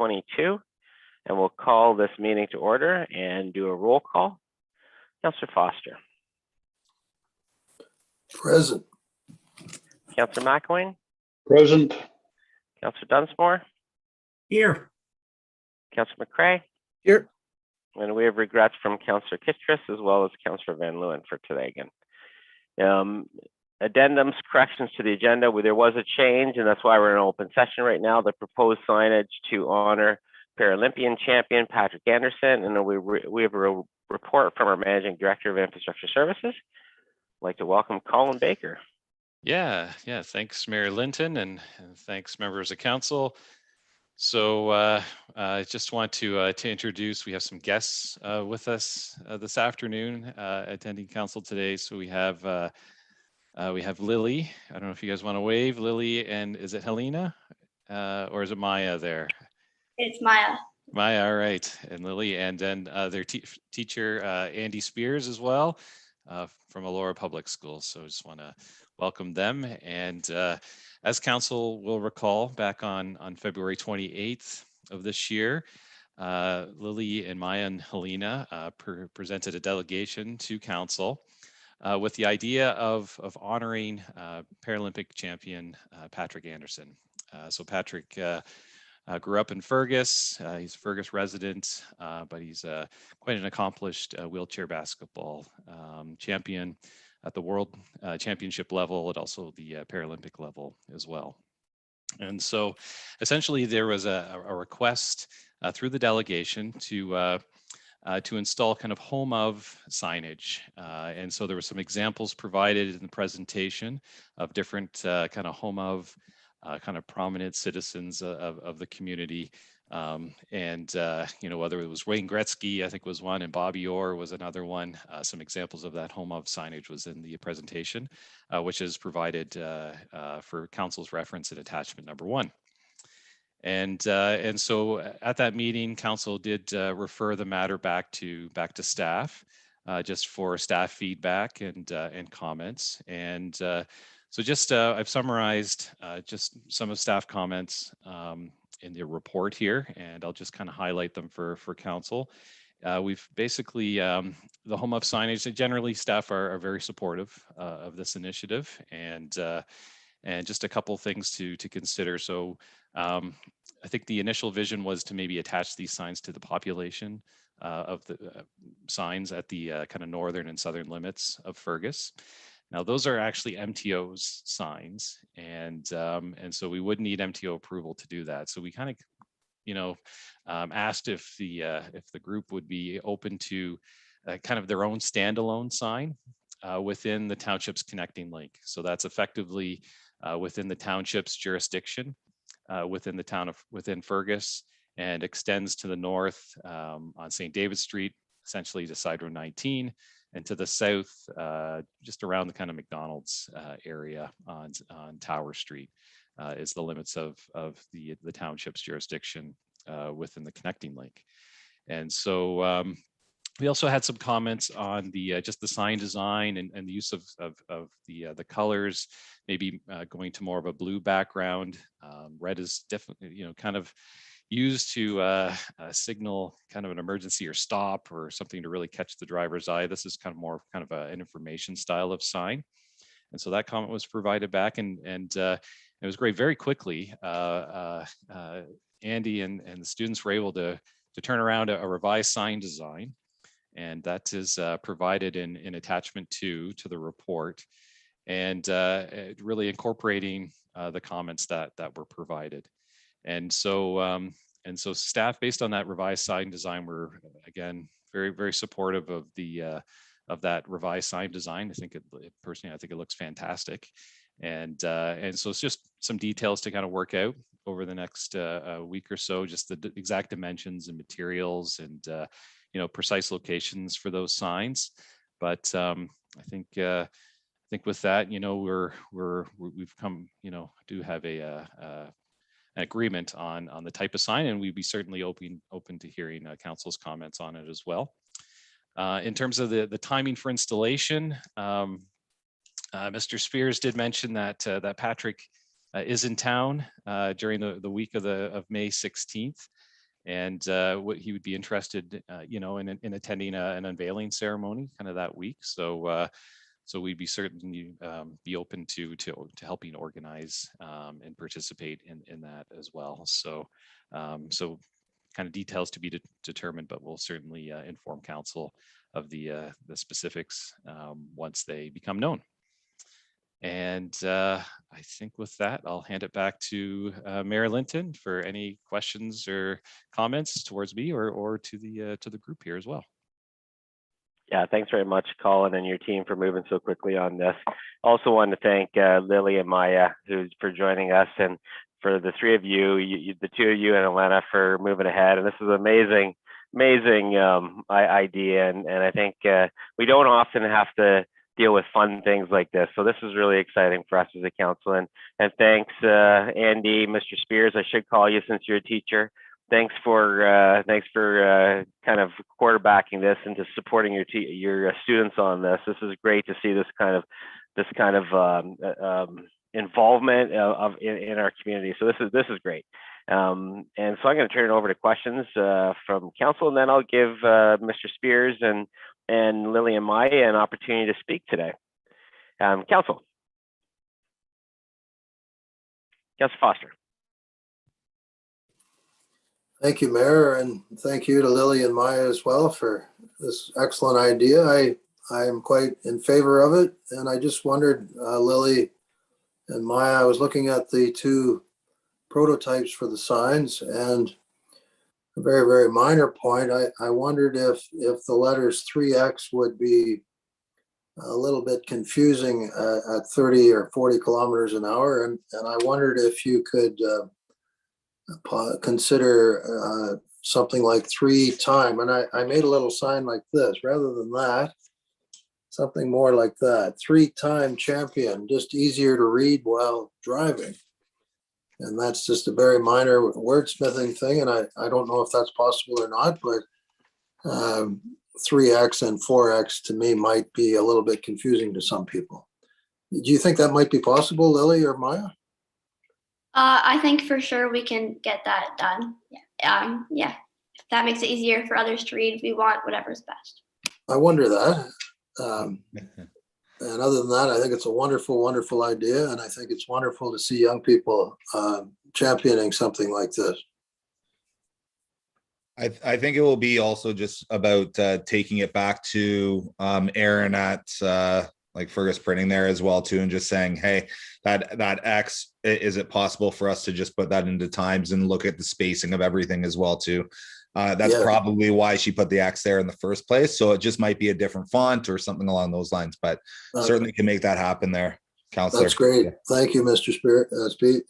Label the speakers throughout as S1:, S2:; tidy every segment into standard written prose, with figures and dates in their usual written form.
S1: 2022, and we'll call this meeting to order and do a roll call. Councillor Foster.
S2: Present.
S1: Councillor McElwain.
S3: Present.
S1: Councillor Dunsmore.
S4: Here.
S1: Councillor McCrae.
S2: Here.
S1: And we have regrets from Councillor Kittredge as well as Councillor Van Leeuwen for today again. Addendums, corrections to the agenda. There was a change, and that's why we're in an open session right now. The proposed signage to honor Paralympian champion Patrick Anderson, and we have a report from our Managing Director of Infrastructure Services. I'd like to welcome Colin Baker.
S5: Yeah, thanks, Mayor Linton, and thanks, members of council. So I just want to introduce, we have some guests with us this afternoon attending council today. So we have Lily. I don't know if you guys want to wave. Lily, and is it Helena or is it Maya there?
S6: It's Maya.
S5: Maya, all right, and Lily, and then their teacher, Andy Spears as well, from Elora Public Schools. So I just want to welcome them. And as council will recall, back on February 28th of this year, Lily and Maya and Helena presented a delegation to council with the idea of honoring Paralympic champion Patrick Anderson. So Patrick grew up in Fergus. He's a Fergus resident, but he's quite an accomplished wheelchair basketball champion at the World Championship level and also the Paralympic level as well. And so essentially there was a request through the delegation to install kind of home of signage. And so there were some examples provided in the presentation of different kind of home of kind of prominent citizens of the community. Whether it was Wayne Gretzky, I think was one, and Bobby Orr was another one. Some examples of that home of signage was in the presentation, which is provided for council's reference in attachment number 1. And so at that meeting, council did refer the matter back to staff, just for staff feedback and comments. And so just I've summarized just some of staff comments in the report here, and I'll just kind of highlight them for council. We've basically the home of signage. Generally, staff are very supportive of this initiative, and just a couple things to consider. So I think the initial vision was to maybe attach these signs to the population of the signs at the kind of northern and southern limits of Fergus. Now, those are actually MTO's signs, and so we would need MTO approval to do that. So we kind of, asked if the group would be open to kind of their own standalone sign within the township's connecting link. So that's effectively within the township's jurisdiction, within Fergus, and extends to the north on St. David Street, essentially to Side Road 19. And to the south, just around the kind of McDonald's area on Tower Street is the limits of the township's jurisdiction within the connecting link. And so we also had some comments on the just the sign design and the use of the colors, maybe going to more of a blue background. Red is definitely, kind of used to signal kind of an emergency or stop or something to really catch the driver's eye. This is kind of an information style of sign. And so that comment was provided back, and it was great. Very quickly, Andy and the students were able to turn around a revised sign design, and that is provided in attachment 2 to the report, and really incorporating the comments that were provided. And so staff, based on that revised sign design, were again very, very supportive of that revised sign design. I think personally, I think it looks fantastic. And so it's just some details to kind of work out over the next week or so, just the exact dimensions and materials and precise locations for those signs. But I think with that, we've come, do have an agreement on the type of sign, and we'd be certainly open to hearing council's comments on it as well. In terms of the timing for installation, Mr. Spears did mention that Patrick is in town during the week of May 16th. and what he would be interested, in attending an unveiling ceremony kind of that week. So we'd be certainly be open to helping organize and participate in that as well. So kind of details to be determined, but we'll certainly inform council of the specifics once they become known. And I think with that, I'll hand it back to Mayor Linton for any questions or comments towards me or to the group here as well.
S1: Yeah, thanks very much, Colin, and your team for moving so quickly on this. Also want to thank Lily and Maya for joining us, and for the three of you, the two of you and Elena, for moving ahead. And this is amazing idea, and I think we don't often have to deal with fun things like this, so this is really exciting for us as a council. And thanks, Andy, Mr. Spears, I should call you since you're a teacher. Thanks for kind of quarterbacking this and to supporting your students on this. This is great to see this kind of involvement in our community. So this is great. And so I'm going to turn it over to questions from council, and then I'll give Mr. Spears and Lily and Maya an opportunity to speak today. Council. Councilor Foster.
S2: Thank you, Mayor, and thank you to Lily and Maya as well for this excellent idea. I am quite in favor of it, and I just wondered, Lily and Maya, I was looking at the two prototypes for the signs, and a very, very minor point, I wondered if the letters 3X would be a little bit confusing at 30 or 40 kilometers an hour, and I wondered if you could consider something like 3 time, and I made a little sign like this rather than that, something more like that, 3-time champion, just easier to read while driving. And that's just a very minor wordsmithing thing, and I don't know if that's possible or not, but 3X and 4X to me might be a little bit confusing to some people. Do you think that might be possible, Lily or Maya?
S3: I think for sure we can get that done. Yeah, if that makes it easier for others to read, we want whatever's best.
S2: I wonder that. And other than that, I think it's a wonderful, wonderful idea. And I think it's wonderful to see young people championing something like this.
S4: I think it will be also just about taking it back to Aaron at like Fergus Printing there as well too, and just saying, hey, that X, is it possible for us to just put that into times and look at the spacing of everything as well too? That's probably why she put the X there in the first place. So it just might be a different font or something along those lines, but certainly can make that happen there, Councillor.
S2: That's great. Thank you, Mr. Speed.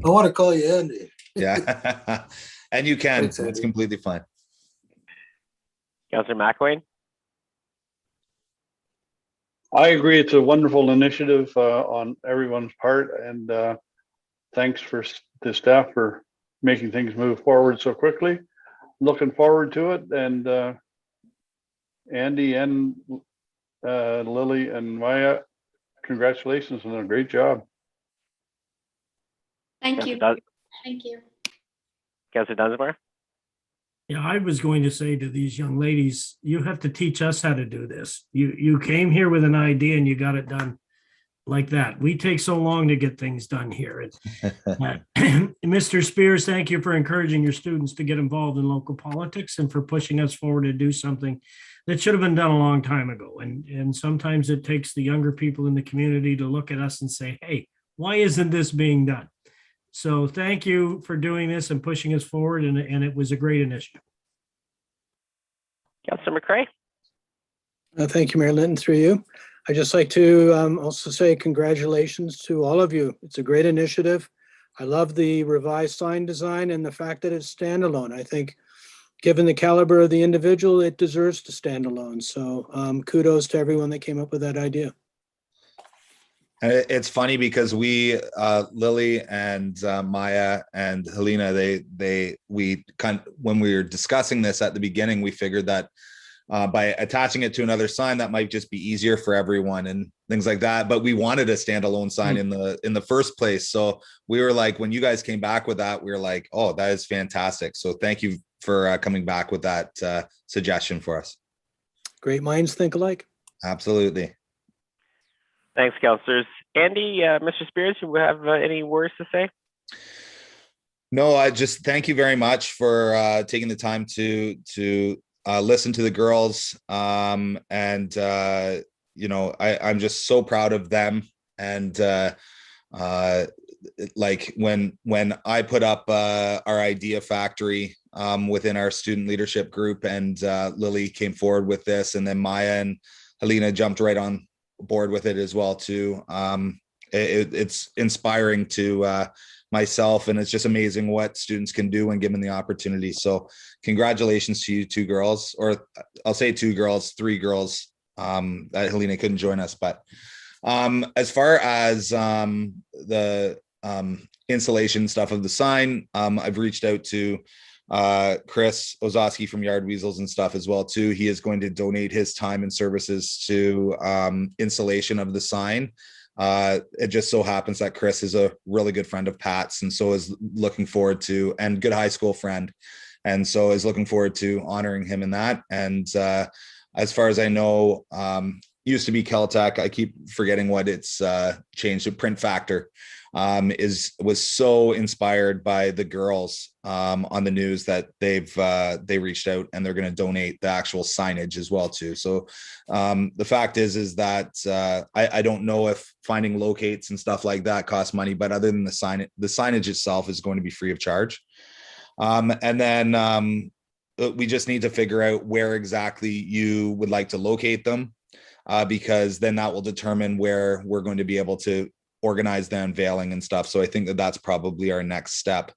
S2: I want to call you Andy.
S4: Yeah, and you can.
S2: Thanks,
S4: it's completely fine.
S1: Councillor McElwain.
S6: I agree. It's a wonderful initiative on everyone's part, and thanks for the staff for making things move forward so quickly. Looking forward to it, and Andy and Lily and Maya, congratulations on a great job.
S3: Thank you. Thank you.
S1: Councillor Dunsmore.
S7: Yeah, I was going to say to these young ladies, you have to teach us how to do this. You came here with an idea and you got it done like that. We take so long to get things done here. Mr. Spears, thank you for encouraging your students to get involved in local politics and for pushing us forward to do something that should have been done a long time ago. And sometimes it takes the younger people in the community to look at us and say, hey, why isn't this being done? So thank you for doing this and pushing us forward, and it was a great initiative.
S1: Councillor McCray.
S8: Thank you, Mayor Linton, through you. I'd just like to also say congratulations to all of you. It's a great initiative. I love the revised sign design and the fact that it's standalone. I think given the caliber of the individual, it deserves to stand alone. So kudos to everyone that came up with that idea.
S4: It's funny because we, Lily and Maya and Helena, when we were discussing this at the beginning, we figured that by attaching it to another sign, that might just be easier for everyone and things like that. But we wanted a standalone sign in the first place. So we were like, when you guys came back with that, we were like, oh, that is fantastic. So thank you for coming back with that suggestion for us.
S8: Great minds think alike.
S4: Absolutely.
S1: Thanks, councillors. Andy, Mr. Spears, you have any words to say?
S4: No, I just thank you very much for taking the time to listen to the girls. You know, I'm just so proud of them. And like when I put up our idea factory within our student leadership group, and Lily came forward with this, and then Maya and Helena jumped right on board with it as well too. It's inspiring to myself, and it's just amazing what students can do when given the opportunity. So congratulations to you two girls, or I'll say two girls, three girls, that Helena couldn't join us. But as far as the installation stuff of the sign, I've reached out to Chris Ozowski from Yard Weasels and stuff as well too. He is going to donate his time and services to installation of the sign. It just so happens that Chris is a really good friend of Pat's, and so is looking forward to, and good high school friend, and so is looking forward to honoring him in that. And as far as I know, used to be Caltech, I keep forgetting what it's changed to, Print Factor, was so inspired by the girls on the news that they reached out, and they're going to donate the actual signage as well too. So the fact is that I don't know if finding locates and stuff like that costs money, but other than the signage itself is going to be free of charge. And then we just need to figure out where exactly you would like to locate them, because then that will determine where we're going to be able to organize the unveiling and stuff. So I think that that's probably our next step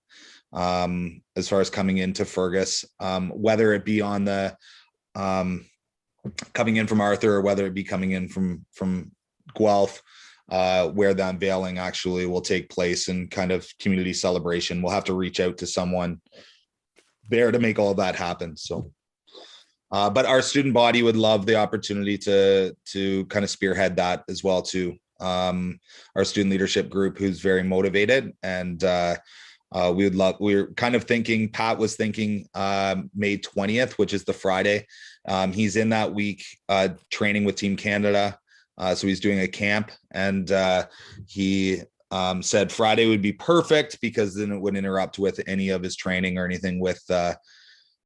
S4: as far as coming into Fergus, whether it be on the coming in from Arthur, or whether it be coming in from Guelph, where the unveiling actually will take place, and kind of community celebration. We'll have to reach out to someone there to make all of that happen. So but our student body would love the opportunity to kind of spearhead that as well too. Our student leadership group, who's very motivated, and we're kind of thinking, Pat was thinking May 20th, which is the Friday. He's in that week training with Team Canada, so he's doing a camp, and he said Friday would be perfect, because then it wouldn't interrupt with any of his training or anything with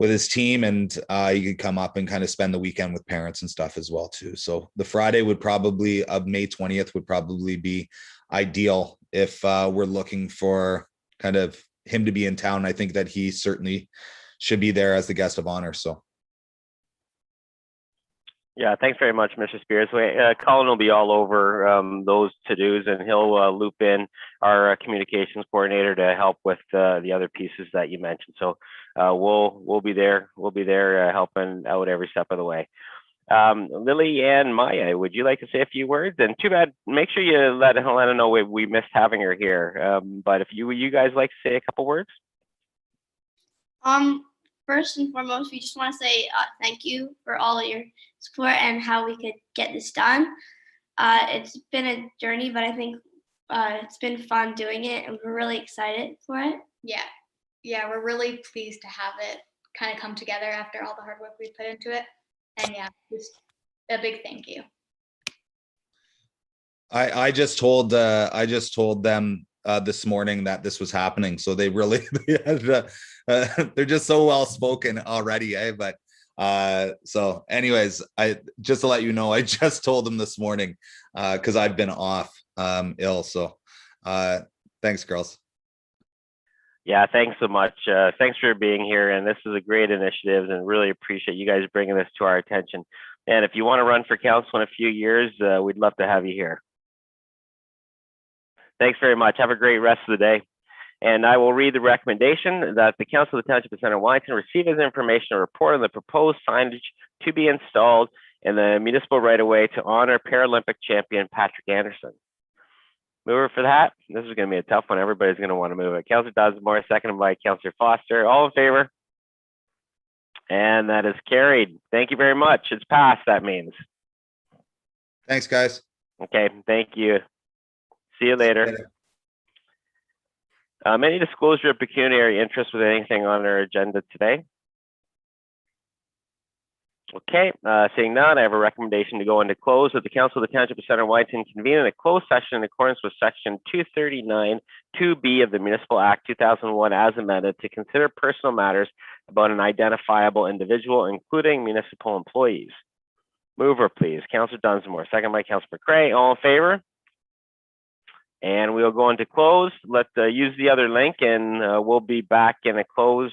S4: his team, and you could come up and kind of spend the weekend with parents and stuff as well too. So the Friday would probably, of May 20th, would probably be ideal if we're looking for kind of him to be in town. I think that he certainly should be there as the guest of honor. So
S1: Yeah, thanks very much, Mr. Spears. Colin will be all over those to-dos, and he'll loop in our communications coordinator to help with the other pieces that you mentioned. So we'll be there. We'll be there helping out every step of the way. Lily and Maya, would you like to say a few words? And too bad, make sure you let Helena know we missed having her here. But if you guys like to say a couple words.
S3: First and foremost, we just want to say thank you for all of your support and how we could get this done. It's been a journey, but I think it's been fun doing it, and we're really excited for it.
S9: Yeah, we're really pleased to have it kind of come together after all the hard work we put into it. And yeah, just a big thank you.
S4: I just told them this morning that this was happening, so they really they're just so well spoken already, but so anyways, I just to let you know, I just told them this morning because I've been off ill. So thanks, girls.
S1: Yeah, thanks so much. Thanks for being here, and this is a great initiative, and really appreciate you guys bringing this to our attention. And if you want to run for council in a few years, we'd love to have you here. Thanks very much. Have a great rest of the day. And I will read the recommendation that the Council of the Township of Centre Wellington receive as information a report on the proposed signage to be installed in the municipal right-of-way to honor Paralympic champion Patrick Anderson. Mover for that? This is going to be a tough one. Everybody's going to want to move it. Councillor Doddsmore, seconded by Councillor Foster. All in favor? And that is carried. Thank you very much. It's passed, that means.
S4: Thanks, guys.
S1: Okay, thank you. See you later. Any disclosure of pecuniary interest with anything on our agenda today? Okay, seeing none, I have a recommendation to go into close with the Council of the Township of Centre Wellington convene in a closed session in accordance with section 239 2B of the Municipal Act 2001 as amended to consider personal matters about an identifiable individual, including municipal employees. Mover, please. Councillor Dunsmore, second by Councillor McCray. All in favor? And we'll go into close. Let's use the other link, and we'll be back in a closed